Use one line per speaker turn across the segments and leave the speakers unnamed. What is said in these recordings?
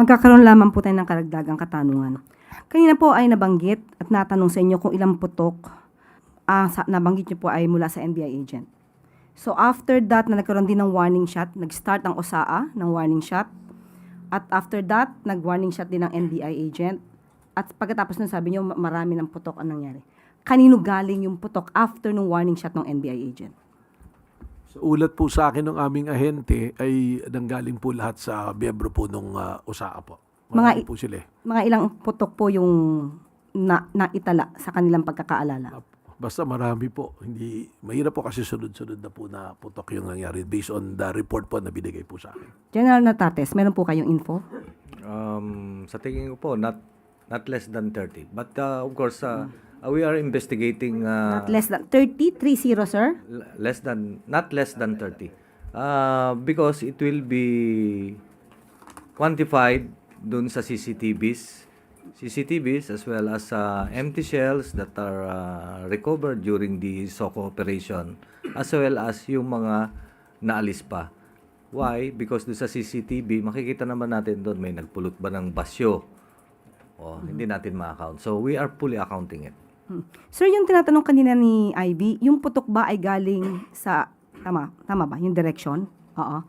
Magkakaroon lamang po tayo ng karagdagang katanungan. Kanina po ay nabanggit at natanong sa inyo kung ilang putok nabanggit niyo po ay mula sa NBI agent. So after that na nagkaroon din ng warning shot, nag-start ang OSAA ng warning shot. At after that, nag-warning shot din ng NBI agent. At pagkatapos nun sabi niyo marami ng putok ang nangyari. Kanino galing yung putok after ng warning shot ng NBI agent?
So, ulat po sa akin ng aming ahente ay nanggaling po lahat sa miyembro po ng OSAA po. Marami po sila eh.
Mga ilang putok po yung naitala sa kanilang pagkakaalala?
Basta marami po. Hindi, mahirap po kasi sunod-sunod na po na putok yung nangyari based on the report po na binigay po sa akin.
General Natates, meron po kayong info?
Sa tingin ko po, not less than 30. But of course, we are investigating
Not less than 30, 30, sir?
not less than 30. Because it will be quantified dun sa CCTVs as well as empty shells that are recovered during the SOCO operation, as well as yung mga naalis pa. Why? Because doon sa CCTV, makikita naman natin doon may nagpulot ba ng basyo. Hindi natin ma-account. So we are fully accounting it.
Sir, yung tinatanong kanina ni Ivy, yung putok ba ay galing sa, tama ba, yung direction? Oo.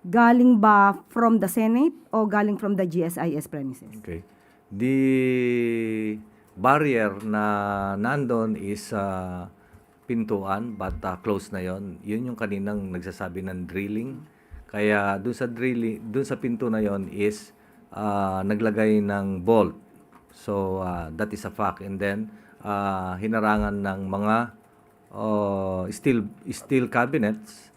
Galing ba from the Senate o galing from the GSIS premises?
Okay. The barrier na nandun is pintuan, but close na yon. Yun yung kaninang nagsasabi ng drilling. Kaya dun sa pinto na yon is naglagay ng bolt. So that is a fact. And then hinarangan ng mga steel cabinets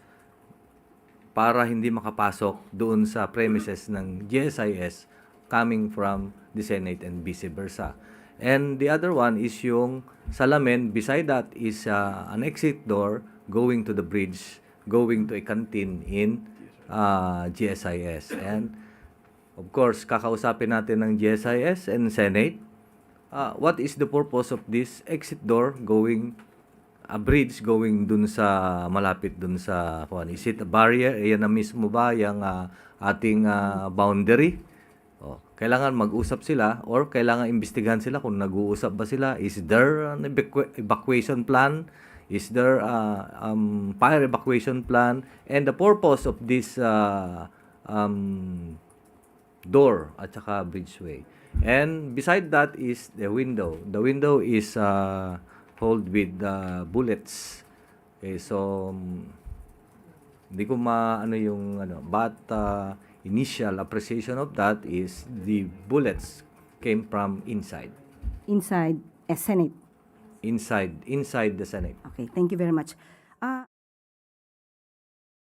para hindi makapasok doon sa premises ng GSIS coming from the Senate and vice versa. And the other one is yung salamin. Beside that is an exit door going to the bridge, going to a canteen in GSIS. And of course, kakausapin natin ng GSIS and Senate. What is the purpose of this exit door going, a bridge going dun sa, malapit dun sa, is it a barrier? Ayan na mismo ba yung ating boundary? Kailangan mag-usap sila or kailangan imbestigahan sila kung nag-uusap ba sila. Is there an evacuation plan? Is there fire evacuation plan? And the purpose of this door at saka bridgeway. And beside that is the window. The window is hold with bullets. Okay, so hindi ko maano yung but initial appreciation of that is the bullets came from inside.
Inside a Senate?
Inside the Senate.
Okay, thank you very much.